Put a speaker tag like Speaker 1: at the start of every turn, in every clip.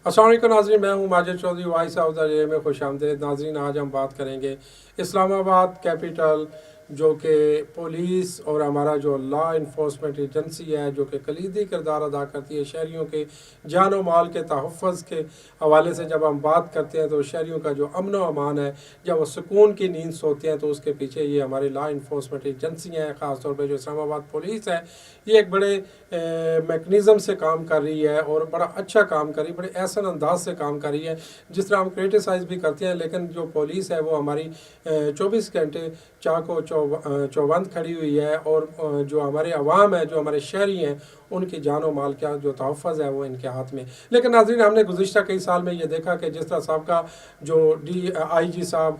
Speaker 1: अस्सलाम वालेकुम नाज़रीन, मैं हूँ Majid Chaudhry. Voice of the day में खुश आमदीद। नाज़रीन, आज हम बात करेंगे इस्लामाबाद कैपिटल, जो कि पुलिस और हमारा जो लॉ इन्फोर्समेंट एजेंसी है, जो कि कलीदी किरदार अदा करती है शहरियों के जान व माल के तहफ़्फ़ुज़ के हवाले से। जब हम बात करते हैं तो शहरियों का जो अमन व अमान है, जब वो सुकून की नींद सोते हैं, तो उसके पीछे ये हमारी लॉ इन्फोर्समेंट एजेंसियाँ हैं। ख़ास तौर पर जो इस्लामाबाद पुलिस है, ये एक बड़े मैकेनिज़्म से काम कर रही है और बड़ा अच्छा काम कर रही है, बड़े एहसन अंदाज से काम कर रही है। जिस तरह हम क्रिटिसाइज़ भी करते हैं, लेकिन जो पुलिस है वो हमारी 24 घंटे चाको चौबंद खड़ी हुई है। और जो हमारे अवाम है, जो हमारे शहरी हैं, उनकी जान व माल का जो तहफ़्फ़ुज़ है वो इनके हाथ में। लेकिन नाज़रीन, हमने गुज़िश्ता कई साल में ये देखा कि जिस तरह साहब जो DIG साहब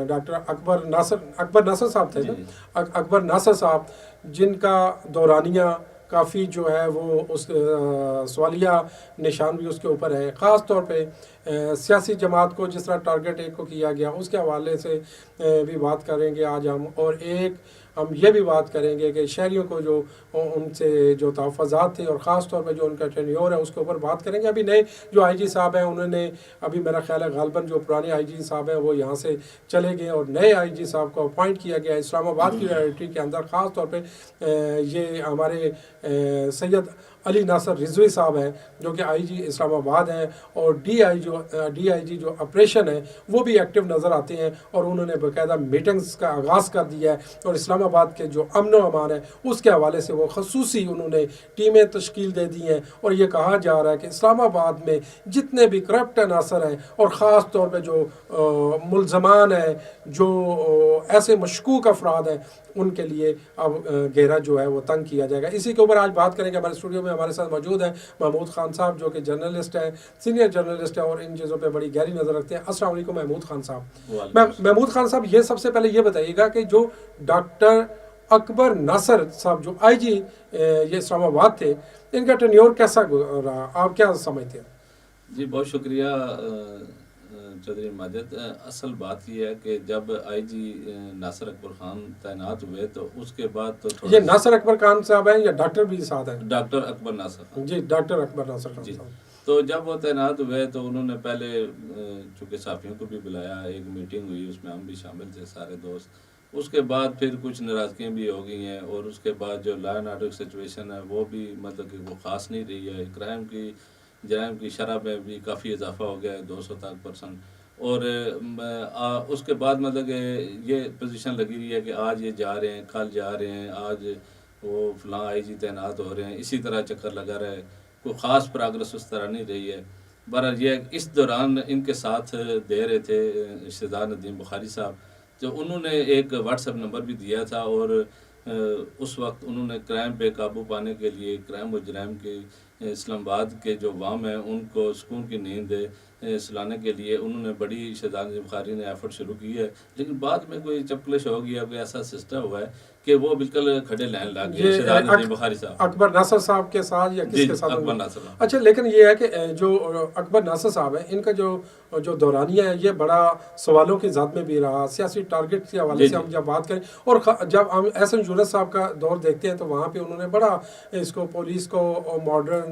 Speaker 1: डॉक्टर अकबर नासर साहब थे
Speaker 2: जी
Speaker 1: ना,
Speaker 2: जी
Speaker 1: अकबर नासर साहब, जिनका दौरानिया काफ़ी जो है वो उस सवालिया निशान भी उसके ऊपर है। ख़ास तौर पे सियासी जमात को जिस तरह टारगेट एक को किया गया, उसके हवाले से भी बात करेंगे आज हम। और एक हम ये भी बात करेंगे कि शहरियों को जो उनसे जो तहफ़्फ़ुज़ात थे, और ख़ास तौर पे जो उनका टेन्योर है, उसके ऊपर बात करेंगे। अभी नए जो IG साहब हैं, उन्होंने अभी मेरा ख्याल है गालबन जो पुराने IG साहब हैं वो यहाँ से चले गए और नए IG साहब को अपॉइंट किया गया इस्लामाबाद की टेरिटरी के अंदर। ख़ास तौर पे ये हमारे सैयद अली नासर रिजवी साहब हैं, जो कि IG इस्लामाबाद हैं। और DIG जो ऑपरेशन है वो भी एक्टिव नज़र आते हैं, और उन्होंने बाकायदा मीटिंग्स का आगाज़ कर दिया है। और इस्लामाबाद के जो अमन व अमान है उसके हवाले से वो खसूसी उन्होंने टीमें तश्कील दे दी हैं। और ये कहा जा रहा है कि इस्लामाबाद में जितने भी करप्ट अनासर हैं, और ख़ास तौर पर जो मुलजमान हैं, जो ऐसे मशकूक अफराद हैं, उनके लिए अब घेरा जो है वो तंग किया जाएगा। इसी के ऊपर आज बात करेंगे। हमारे स्टूडियो में हमारे साथ मौजूद हैं महमूद खान साहब, जो कि जर्नलिस्ट हैं, सीनियर जर्नलिस्ट हैं, और इन चीज़ों पे बड़ी गहरी नज़र रखते हैं। अस्सलाम वालेकुम महमूद खान साहब। महमूद खान साहब, ये सबसे पहले ये बताइएगा कि जो डॉक्टर अकबर नासर साहब जो IG ये इस्लामाबाद थे, इनका टेन्योर कैसा रहा, आप क्या समझते हैं?
Speaker 2: जी, बहुत शुक्रिया चौधरी माजिद। असल बात यह है कि जब IG नासिर अकबर ख़ान तैनात हुए तो उसके बाद तो
Speaker 1: ये
Speaker 2: थोड़ा
Speaker 1: नासिर अकबर खान साहब हैं या डॉक्टर भी साथ हैं?
Speaker 2: डॉक्टर अकबर नासिर खान
Speaker 1: जी, डॉक्टर अकबर नासिर खान
Speaker 2: जी।
Speaker 1: साहब।
Speaker 2: तो जब वो तैनात हुए तो उन्होंने पहले चूँकि साफ़ियों को भी बुलाया, एक मीटिंग हुई, उसमें हम भी शामिल थे सारे दोस्त। उसके बाद फिर कुछ नाराज़गियाँ भी हो गई हैं, और उसके बाद जो लॉ एंड ऑर्डर सिचुएशन है वो भी मतलब कि वो ख़ास नहीं रही है। जराइम की शरह में भी काफ़ी इजाफा हो गया है, 200 तक %। और उसके बाद मतलब कि ये पोजीशन लगी रही है कि आज ये जा रहे हैं, कल जा रहे हैं, आज वो फलां IG तैनात हो रहे हैं, इसी तरह चक्कर लगा रहा है। कोई ख़ास प्रोग्रेस उस तरह नहीं रही है। बहरहाल ये इस दौरान इनके साथ दे रहे थे रिश्तेदार नदीम बुखारी साहब, तो उन्होंने एक व्हाट्सएप नंबर भी दिया था। और उस वक्त उन्होंने क्राइम पे काबू पाने के लिए, क्राइम और जराइम के इस्लामाबाद के जो अवाम है उनको सुकून की नींद सुलाने के लिए उन्होंने बड़ी शहजाद बुखारी ने एफर्ट शुरू की है। लेकिन बाद में कोई चपकलिश हो गया, कोई ऐसा सिस्टम हुआ है कि वो बिल्कुल खड़े लहन लग गए
Speaker 1: ये
Speaker 2: शहजाद नदीम बुखारी साहब।
Speaker 1: अकबर नासर साहब के साथ या
Speaker 2: जी,
Speaker 1: किसके साथ
Speaker 2: अकबर
Speaker 1: उन्होंने?
Speaker 2: नासिर साहब।
Speaker 1: अच्छा, लेकिन ये है कि जो अकबर नासर साहब है, इनका जो जो दौरानिया है ये बड़ा सवालों की ज़द में भी रहा। सियासी टारगेट के हवाले
Speaker 2: जी
Speaker 1: से
Speaker 2: जी
Speaker 1: हम जब बात करें, और जब हम एहसन यूनुस साहब का दौर देखते हैं, तो वहाँ पे उन्होंने बड़ा इसको पुलिस को मॉडर्न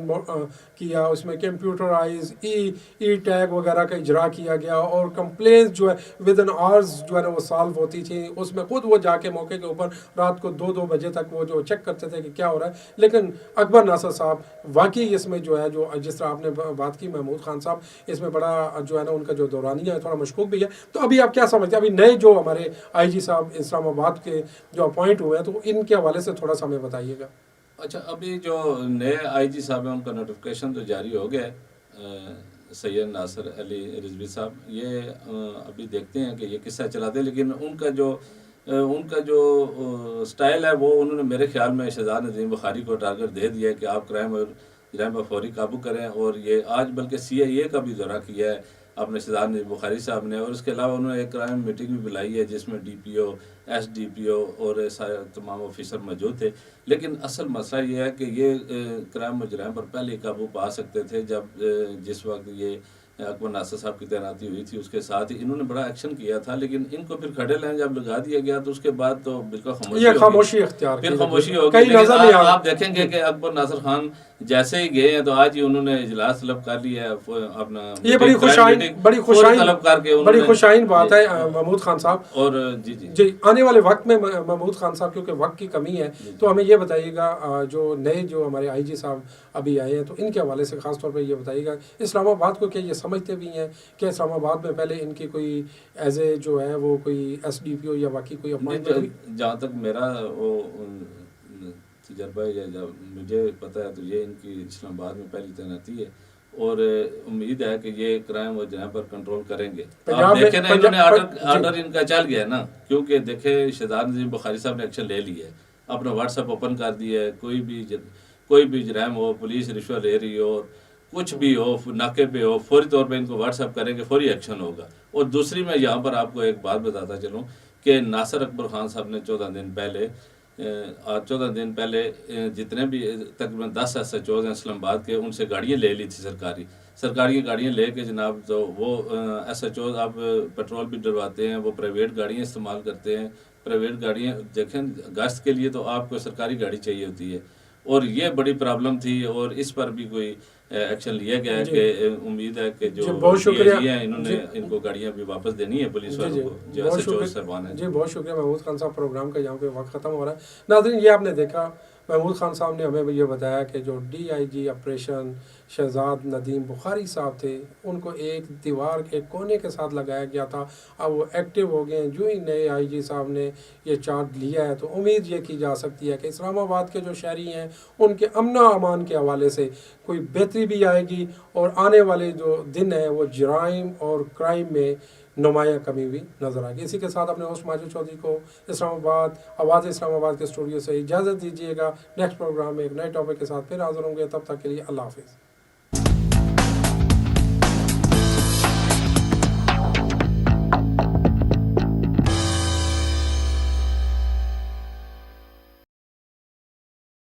Speaker 1: किया, उसमें कंप्यूटराइज ई टैग वगैरह का इजरा किया गया, और कंप्लेंट्स जो है विद इन आवर्स जो है ना वो सॉल्व होती थी। उसमें खुद वो जाके मौके के ऊपर रात को 2-2 बजे तक वो जो चेक करते थे कि क्या हो रहा है। लेकिन अकबर नासर साहब वाकई इसमें जो है, जो जिस तरह आपने बात की महमूद खान साहब, इसमें बड़ा जो है ना उनका जो दौरानिया है थोड़ा मशकूक भी है। तो अभी आप क्या समझते हैं, अभी नए जो हमारे IG साहब इस्लामाबाद के जो अपॉइंट हुए हैं, तो इनके हवाले से थोड़ा सा हमें बताइएगा।
Speaker 2: अच्छा, अभी जो नए IG साहब हैं उनका नोटिफिकेशन तो जारी हो गया है। सैयद नासिर अली रिजवी साहब, ये अभी देखते हैं कि ये किस्सा चलाते हैं। लेकिन उनका जो स्टाइल है वो उन्होंने मेरे ख्याल में शहजाद नदीम बुखारी को टारगेट दे दिया है कि आप क्राइम और जराइम पर फौरी काबू करें। और ये आज बल्कि CIA का भी दौरा किया है अपने शहजाद नदीम बुखारी साहब ने। और इसके अलावा उन्होंने एक क्राइम मीटिंग भी बुलाई है जिसमें DPO, SDPO और सारे तमाम ऑफिसर मौजूद थे। लेकिन असल मसला ये है कि ये क्राइम और जराइम पर पहले काबू पा सकते थे जब जिस वक्त ये اکبر ناصر صاحب کی تعیناتی ہوئی تھی، اس کے ساتھ ہی انہوں نے بڑا ایکشن کیا تھا، لیکن ان کو پھر کھڑے لائن جب لگا دیا گیا تو اس کے بعد تو بالکل خاموشی
Speaker 1: یہ
Speaker 2: ہو
Speaker 1: خاموشی
Speaker 2: گئی،
Speaker 1: اختیار
Speaker 2: پھر
Speaker 1: کی
Speaker 2: خاموشی ہو
Speaker 1: کہیں
Speaker 2: گئی۔
Speaker 1: نظر
Speaker 2: لیکن
Speaker 1: نہیں آ
Speaker 2: آپ دیکھیں گے کہ اکبر ناصر خان جیسے ہی گئے ہیں تو آج ہی انہوں نے اجلاس طلب کر لیا ہے، اپنا
Speaker 1: یہ بڑی
Speaker 2: فوری طلب کر کے انہوں
Speaker 1: بڑی
Speaker 2: نے
Speaker 1: خوشائن بات ہے محمود خان صاحب۔
Speaker 2: اور جی جی
Speaker 1: جی آنے والے وقت میں محمود خان صاحب کیونکہ وقت کی کمی ہے تو ہمیں یہ بتائیے گا جو نئے جو ہمارے آئی جی صاحب ابھی آئے ہیں تو ان کے حوالے سے خاص طور پہ یہ بتائیے گا اسلام آباد کو کیا یہ سمجھتے بھی ہیں کہ اسلام آباد میں پہلے ان کی کوئی ایز اے جو ہے وہ کوئی ایس ڈی پی او یا باقی کوئی اپوائنٹمنٹ ہوئی؟
Speaker 2: جہاں تک میرا وہ تجربہ ہے یا جب مجھے پتہ ہے تو یہ ان کی اسلام آباد میں پہلی تعیناتی ہے، اور امید ہے کہ یہ کرائم اور جرائم پر کنٹرول کریں گے۔ آپ دیکھیں نا انہوں نے آرڈر ان کا چل گیا نا، کیونکہ دیکھیں شہزاد نذیر بخاری صاحب نے ایکشن لے لیا ہے، اپنا واٹس ایپ اوپن کر دیا ہے، کوئی بھی جرائم ہو، پولیس رشوت لے رہی ہو، کچھ بھی ہو، ناکے پہ ہو، فوری طور پہ ان کو واٹس ایپ کریں گے، فوری ایکشن ہوگا۔ اور دوسری میں یہاں پر آپ کو ایک بات بتاتا چلوں کہ ناصر اکبر خان صاحب نے 14 دن پہلے جتنے بھی تقریباً 10 ایس ایچ اوز ہیں اسلام آباد کے، ان سے گاڑیاں لے لی تھی سرکاری گاڑیاں لے کے جناب، تو وہ ایس ایچ اوز اب پیٹرول بھی ڈلواتے ہیں، وہ پرائیویٹ گاڑیاں استعمال کرتے ہیں۔ پرائیویٹ گاڑیاں دیکھیں گشت کے لیے تو آپ کو سرکاری گاڑی چاہیے ہوتی ہے، اور یہ بڑی پرابلم تھی، اور اس پر بھی کوئی ایکشن لیا گیا ہے کہ امید ہے کہ جو
Speaker 1: بہت شکریہ
Speaker 2: ہیں انہوں نے ان کو گاڑیاں بھی واپس دینی ہے پولیس والوں کو جو ایس ایچ اوز صاحبان ہیں۔
Speaker 1: جی بہت شکریہ محمود خان صاحب، پروگرام کا یہاں پہ وقت ختم ہو رہا ہے۔ ناظرین یہ آپ نے دیکھا محمود خان صاحب نے ہمیں یہ بتایا کہ جو D I G operation Shahzad Nadeem Bukhari صاحب تھے ان کو ایک دیوار کے کونے کے ساتھ لگایا گیا تھا، اب وہ ایکٹیو ہو گئے ہیں۔ جو ہی نئے آئی جی صاحب نے یہ چارج لیا ہے تو امید یہ کی جا سکتی ہے کہ اسلام آباد کے جو شہری ہیں ان کے امن و امان کے حوالے سے کوئی بہتری بھی آئے گی، اور آنے والے جو دن ہیں وہ جرائم اور کرائم میں نمایاں کمی بھی نظر آئے گی۔ اسی کے ساتھ اپنے ہوسٹ ماجد چودھری کو اسلام آباد آواز اسلام آباد کے اسٹوڈیو سے اجازت دیجیے گا۔ نیکسٹ پروگرام میں ایک نئے ٹاپک کے ساتھ پھر حاضر ہوں گے، تب تک کے لیے اللہ حافظ۔